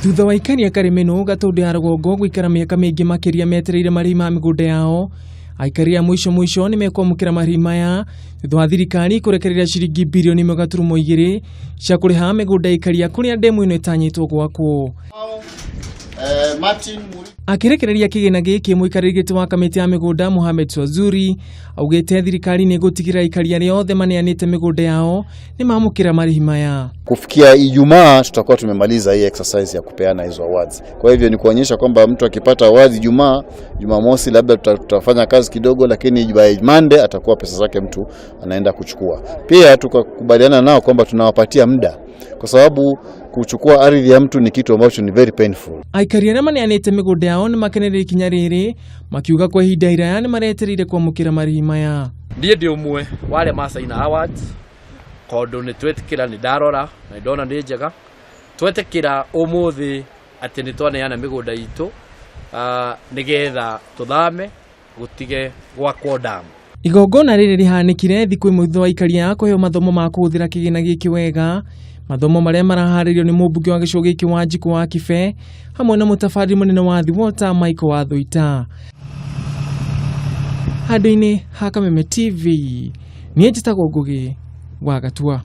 Thutha wa ikaria Karemeno Gatundu ya Rũgongo gwikara miaka mingi makiria metereire marĩhi ma mĩgũnda yao, aikari a mwisho ni mekwamũkĩra marĩhi maya thutha wa thirikari kũrekereria ciringi birioni 1.2 cia kũrĩha mĩgũnda ikaria kũrĩa ndemu ĩno ĩtanyĩtwo gwakwo. Akirekereria kĩgĩna gĩkĩ mũikarĩri gĩtĩ wa kamĩtĩ ya mĩgũnda Mohamed Swazuri augĩte thirikari nĩ gũtigĩrĩra ikaria rĩothe maneanĩte mĩgũnda yao nĩ mamũkĩra marĩhi maya. Kufikia Ijumaa tutakuwa tumemaliza hii exercise ya kupeana hizo awards. Kwa hivyo ni kuonyesha kwamba mtu akipata awards Jumamosi labda tutafanya kazi kidogo, lakini by Monday atakuwa pesa zake mtu anaenda kuchukua. Pia tukakubaliana nao kwamba tunawapatia muda kwa sababu kuchukua ardhi ya mtu ni kitu ambacho ni very painful. Aikari arĩa maneanĩte mĩgũnda yao nĩ makenereire ikinya rĩrĩ makiuga kwa ihinda iraya nĩ maretereire kwamũkĩra marĩhi maya. Ndiye ndi ũmwe wale masaina awards kondo nĩ twetĩkĩra nĩ ndarora na ndona nĩ njega twetĩkĩra ũmũthĩ atĩ nĩ twaneana mĩgũnda itũ nĩgetha tũthame gũtige gwakwo damu. Igongona rĩrĩ rĩhanĩkire thikũ ĩmwe thutha wa ikaria ya kũheo mathomo ma kũhũthĩra kĩgĩna gĩkĩ wega, mathomo marĩa maraharĩrio nĩ mũmbunge wa gĩcigo gĩkĩ Wanjiku wa Kibe hamwe na mũtabarĩri mũnene wa thĩ Walter Michael wa Thũita. Handũ-inĩ ha Kameme TV niĩ njĩtagwo Ngũgĩ wa Gatua.